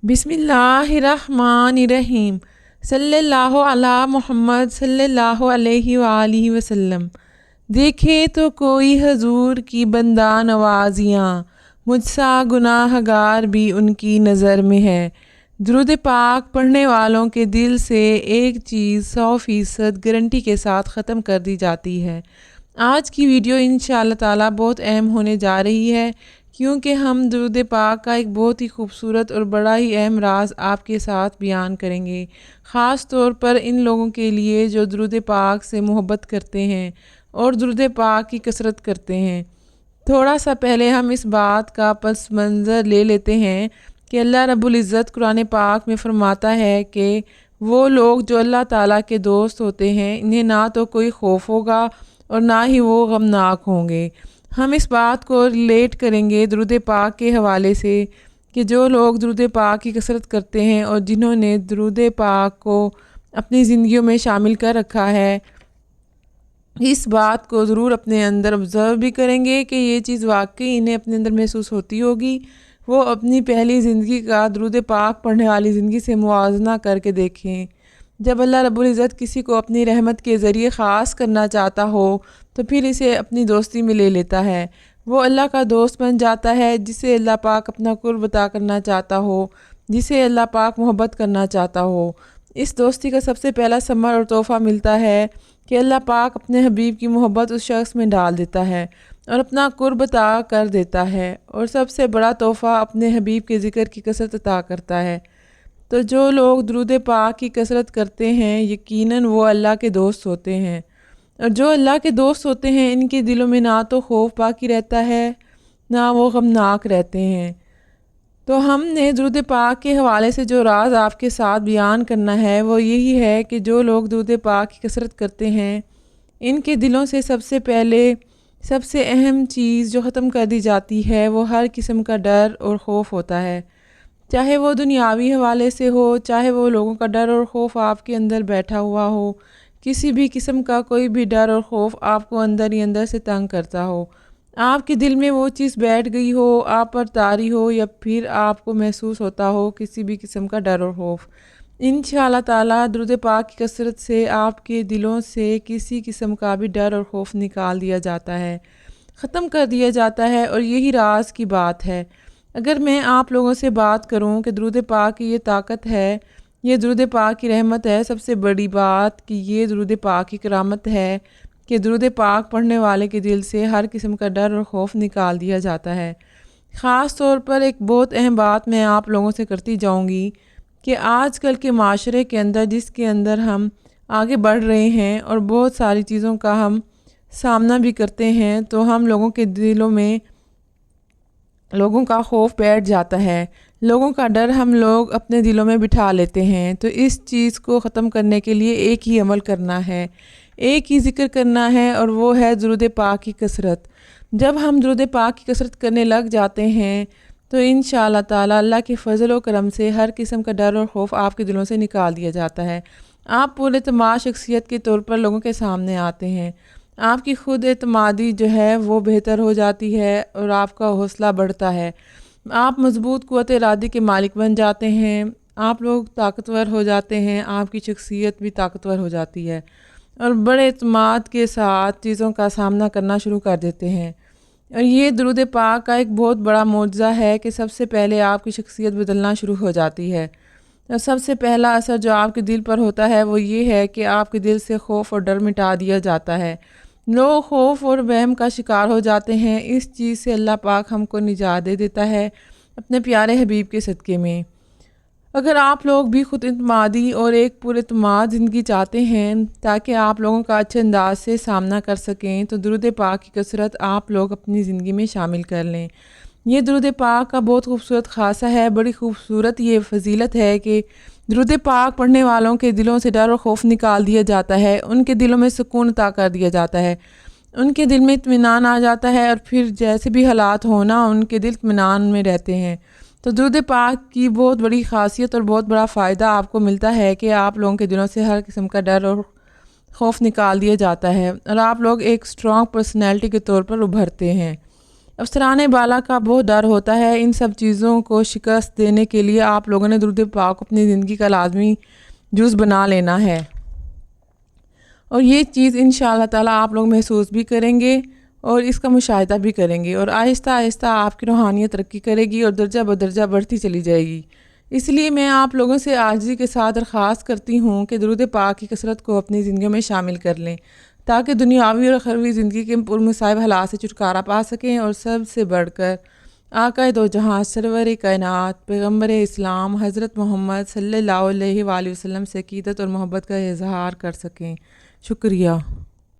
बिस्मिल्लाहिर्रहमानिर्रहीम सल्लल्लाहु अला मुहम्मद सल्लल्लाहु अलैहि वालिहि वसल्लम। देखे तो कोई हजूर की बंदा नवाजियाँ, मुझसा गुनाहगार भी उनकी नज़र में है। दुरूद पाक पढ़ने वालों के दिल से एक चीज़ 100% गारंटी के साथ ख़त्म कर दी जाती है। आज की वीडियो इंशाअल्लाह ताला बहुत अहम होने जा रही है, क्योंकि हम दुरूद पाक का एक बहुत ही खूबसूरत और बड़ा ही अहम राज आपके साथ बयान करेंगे, ख़ास तौर पर इन लोगों के लिए जो दुरूद पाक से मोहब्बत करते हैं और दुरूद पाक की कसरत करते हैं। थोड़ा सा पहले हम इस बात का पस मंज़र ले लेते हैं कि अल्लाह रब्बुल इज़्ज़त कुरान पाक में फरमाता है कि वो लोग जो अल्लाह ताला के दोस्त होते हैं, इन्हें ना तो कोई खौफ होगा और ना ही वो गमनाक होंगे। हम इस बात को रिलेट करेंगे दुरूद पाक के हवाले से कि जो लोग दुरूद पाक की कसरत करते हैं और जिन्होंने दुरूद पाक को अपनी ज़िंदगियों में शामिल कर रखा है, इस बात को ज़रूर अपने अंदर ऑब्ज़र्व भी करेंगे कि ये चीज़ वाकई इन्हें अपने अंदर महसूस होती होगी। वो अपनी पहली ज़िंदगी का दुरूद पाक पढ़ने वाली ज़िंदगी से मुआवजना करके देखें। जब अल्लाह रब्बुल इज़्ज़त किसी को अपनी रहमत के ज़रिए ख़ास करना चाहता हो तो फिर इसे अपनी दोस्ती में ले लेता है। वो अल्लाह का दोस्त बन जाता है जिसे अल्लाह पाक अपना कुर्ब अता करना चाहता हो, जिसे अल्लाह पाक मोहब्बत करना चाहता हो। इस दोस्ती का सबसे पहला समर और तोहफ़ा मिलता है कि अल्लाह पाक अपने हबीब की मोहब्बत उस शख्स में डाल देता है और अपना कुर्ब अता कर देता है, और सबसे बड़ा तोहफ़ा अपने हबीब के ज़िक्र की कसरत अता करता है। तो जो लोग दुरूद पाक की कसरत करते हैं, यकीनन वो अल्लाह के दोस्त होते हैं, और जो अल्लाह के दोस्त होते हैं इनके दिलों में ना तो खौफ बाकी रहता है, ना वो गमनाक रहते हैं। तो हमने दुरूद पाक के हवाले से जो राज आपके साथ बयान करना है वो यही है कि जो लोग दुरूद पाक की कसरत करते हैं, इनके दिलों से सबसे पहले सबसे अहम चीज़ जो ख़त्म कर दी जाती है वो हर किस्म का डर और खौफ होता है। चाहे वो दुनियावी हवाले से हो, चाहे वो लोगों का डर और खौफ आपके अंदर बैठा हुआ हो, किसी भी किस्म का कोई भी डर और खौफ आपको अंदर ही अंदर से तंग करता हो, आपके दिल में वो चीज़ बैठ गई हो, आप पर तारी हो, या फिर आपको महसूस होता हो किसी भी किस्म का डर और खौफ, इंशाअल्लाह ताला दुरूद पाक की कसरत से आपके दिलों से किसी किस्म का भी डर और खौफ निकाल दिया जाता है, ख़त्म कर दिया जाता है। और यही राज की बात है। अगर मैं आप लोगों से बात करूं कि दुरूद पाक की ये ताकत है, ये दुरूद पाक की रहमत है, सबसे बड़ी बात कि ये दुरूद पाक की करामत है कि दुरूद पाक पढ़ने वाले के दिल से हर किस्म का डर और खौफ निकाल दिया जाता है। ख़ास तौर पर एक बहुत अहम बात मैं आप लोगों से करती जाऊंगी कि आजकल के माशरे के अंदर, जिसके अंदर हम आगे बढ़ रहे हैं और बहुत सारी चीज़ों का हम सामना भी करते हैं, तो हम लोगों के दिलों में लोगों का खौफ बैठ जाता है, लोगों का डर हम लोग अपने दिलों में बिठा लेते हैं। तो इस चीज़ को ख़त्म करने के लिए एक ही अमल करना है, एक ही ज़िक्र करना है, और वो है दुरूद पाक की कसरत। जब हम दुरूद पाक की कसरत करने लग जाते हैं तो इंशाअल्लाह ताला अल्लाह के फ़ज़ल व करम से हर किस्म का डर और खौफ आपके दिलों से निकाल दिया जाता है। आप पूरे एतमाद शख्सियत के तौर पर लोगों के सामने आते हैं, आपकी खुद एतमादी जो है वो बेहतर हो जाती है और आपका हौसला बढ़ता है। आप मज़बूत क़ुव्वत इरादे के मालिक बन जाते हैं, आप लोग ताकतवर हो जाते हैं, आपकी शख्सियत भी ताकतवर हो जाती है और बड़े एतमाद के साथ चीज़ों का सामना करना शुरू कर देते हैं। और ये दुरूद पाक का एक बहुत बड़ा मौजज़ा है कि सबसे पहले आपकी शख्सियत बदलना शुरू हो जाती है। और सबसे पहला असर जो आपके दिल पर होता है वो ये है कि आपके दिल से खौफ और डर मिटा दिया जाता है। लोग खौफ और वहम का शिकार हो जाते हैं। इस चीज़ से अल्लाह पाक हमको निजात दे देता है अपने प्यारे हबीब के सदक़े में। अगर आप लोग भी खुद इत्मादी और एक पुरएतमाद ज़िंदगी चाहते हैं ताकि आप लोगों का अच्छे अंदाज से सामना कर सकें, तो दुरूद पाक की कसरत आप लोग अपनी ज़िंदगी में शामिल कर लें। ये दुरूद पाक का बहुत खूबसूरत ख़ासा है, बड़ी खूबसूरत ये फजीलत है कि दुरूद पाक पढ़ने वालों के दिलों से डर और खौफ निकाल दिया जाता है, उनके दिलों में सुकून अता कर दिया जाता है, उनके दिल में इत्मीनान आ जाता है, और फिर जैसे भी हालात हो ना, उनके दिल इत्मीनान में रहते हैं। तो दुरूद पाक की बहुत बड़ी ख़ासियत और बहुत बड़ा फ़ायदा आपको मिलता है कि आप लोगों के दिलों से हर किस्म का डर और खौफ निकाल दिया जाता है और आप लोग एक स्ट्रॉन्ग पर्सनैलिटी के तौर पर उभरते हैं। افسران بالا کا بہت ڈر ہوتا ہے۔ ان سب چیزوں کو شکست دینے کے لیے آپ لوگوں نے درود پاک کو اپنی زندگی کا لازمی جز بنا لینا ہے، اور یہ چیز انشاءاللہ تعالیٰ آپ لوگ محسوس بھی کریں گے اور اس کا مشاہدہ بھی کریں گے، اور آہستہ آہستہ آپ کی روحانیت ترقی کرے گی اور درجہ بدرجہ بڑھتی چلی جائے گی۔ اس لیے میں آپ لوگوں سے عاجزی کے ساتھ درخواست کرتی ہوں کہ درود پاک کی کثرت کو اپنی زندگیوں میں شامل کر لیں، تاکہ دنیاوی اور اخروی زندگی کے پرمصائب حالات سے چھٹکارا پا سکیں، اور سب سے بڑھ کر آقا دو جہاں سرور کائنات پیغمبر اسلام حضرت محمد صلی اللہ علیہ وآلہ وسلم سے عقیدت اور محبت کا اظہار کر سکیں۔ شکریہ۔